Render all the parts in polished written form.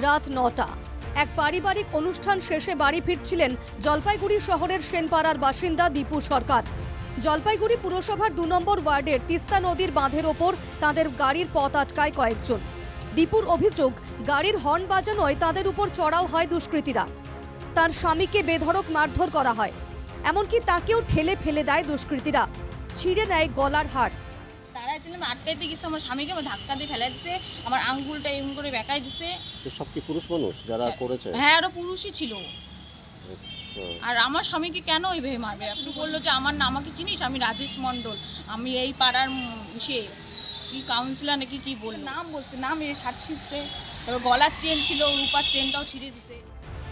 রাত ৯টা। এক পারিবারিক অনুষ্ঠান শেষে বাড়ি ফিরছিলেন জলপাইগুড়ি শহরের সেনপাড়ার বাসিন্দা দীপু সরকার। জলপাইগুড়ি পুরসভার ২ নম্বর ওয়ার্ডের তিস্তা নদীর বাঁধের ওপর তাদের গাড়ির পথ আটকায় কয়েকজন। দীপুর অভিযোগ, গাড়ির হর্ন বাজানোয় তাদের উপর চড়াও হয় দুষ্কৃতীরা। তার স্বামীকে বেধড়ক মারধর করা হয়, এমনকি তাকেও ঠেলে ফেলে দেয় দুষ্কৃতীরা, ছিঁড়ে নেয় গলার হাড়। তারা ছিল আটকাইতে গেছে, আমার স্বামীকে আমার ধাক্কা দিয়ে ফেলে দিছে, আমার আঙ্গুলটা এমন করে বেঁকাই দিছে। সব কি পুরুষ মানুষ যারা করেছে? হ্যাঁ, ওরা পুরুষই ছিল। আচ্ছা। আর আমার স্বামীকে কেন ওইভাবে মারবে? আপনি বললো যে আমার নাম, আমাকে চিনিস, আমি রাজেশ মণ্ডল, আমি এই পাড়ার সে কি কাউন্সিলর নাকি কি বল নাম বলছে, নাম এ শার্ট ছিঁড়ছে, তারপর গলার চেন ছিল, রূপার চেনটাও ছিঁড়ে দিছে।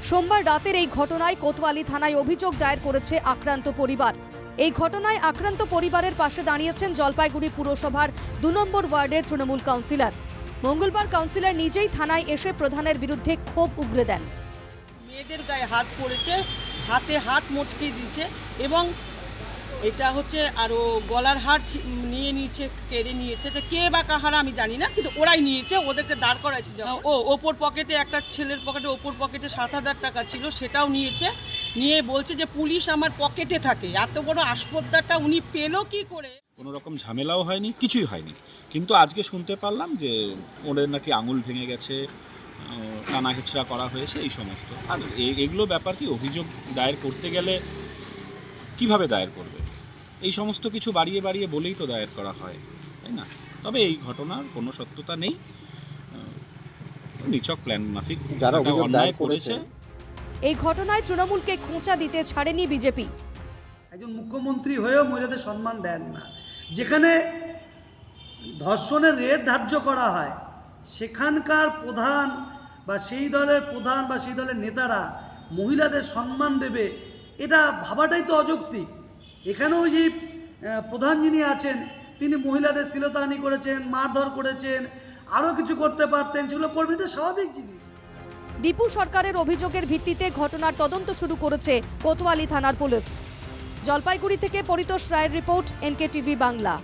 সোমবার রাতের এই ঘটনায় কোতোয়ালি থানায় অভিযোগ দায়ের করেছে আক্রান্ত পরিবার। এই ঘটনায় আক্রান্ত পরিবারের পাশে দাঁড়িয়েছেন জলপাইগুড়ি পুরসভার ২ নম্বর ওয়ার্ডের তৃণমূল কাউন্সিলর। মঙ্গলবার কাউন্সিলর নিজেই থানায় এসে প্রধানের বিরুদ্ধে ক্ষোভ উগরে দেন। মেয়েদের গায়ে হাত পড়েছে, হাতে হাত মচকে দিয়েছে এবং এটা হচ্ছে আরও গলার হাড় নিয়ে নিয়েছে, কেড়ে নিয়েছে। যে কে বা কাহারা আমি জানি না, কিন্তু ওরাই নিয়েছে, ওদেরকে দাঁড় করাইছে। ওপর পকেটে, একটা ছেলের পকেটে, ওপর পকেটে ৭,০০০ টাকা ছিল, সেটাও নিয়েছে। নিয়ে বলছে যে পুলিশ আমার পকেটে থাকে। এত বড় আসপদ্দাটা উনি পেলো কি করে? কোনো রকম ঝামেলাও হয়নি, কিছুই হয়নি, কিন্তু আজকে শুনতে পারলাম যে ওদের নাকি আঙুল ভেঙে গেছে, টানা হেঁচড়া করা হয়েছে, এই সমস্ত। আর এগুলো ব্যাপার কি, অভিযোগ দায়ের করতে গেলে কিভাবে দায়ের করবে? এই সমস্ত কিছু বাড়িয়ে বাড়িয়ে বলেই তো দায়ের করা হয়, তাই না? তবে এই ঘটনার কোনো সত্যতা নেই, নিছক প্ল্যান মাফিক যারা অভিযোগ অন্যায় দায়ের করেছে। এই ঘটনায় তৃণমূলকে খোঁচা দিতে ছাড়েনি বিজেপি। একজন মুখ্যমন্ত্রী হয়েও মহিলাদের সম্মান দেন না। যেখানে ধর্ষণের রেট ধার্য করা হয়, সেখানকার প্রধান বা সেই দলের প্রধান বা সেই দলের নেতারা মহিলাদের সম্মান দেবে, এটা ভাবাটাই তো অযৌক্তিক। এখানেও যে প্রধান যিনি আছেন, তিনি মহিলাদের শ্লীলতাহানি করেছেন, মারধর করেছেন, আরও কিছু করতে পারতেন, সেগুলো করবেন, এটা স্বাভাবিক জিনিস। দীপু সরকারের অভিযোগের ভিত্তিতে ঘটনার তদন্ত শুরু করেছে কোতোয়ালি থানার পুলিশ। জলপাইগুড়ি থেকে পরিতোষ রায়ের রিপোর্ট, NK টিভি বাংলা।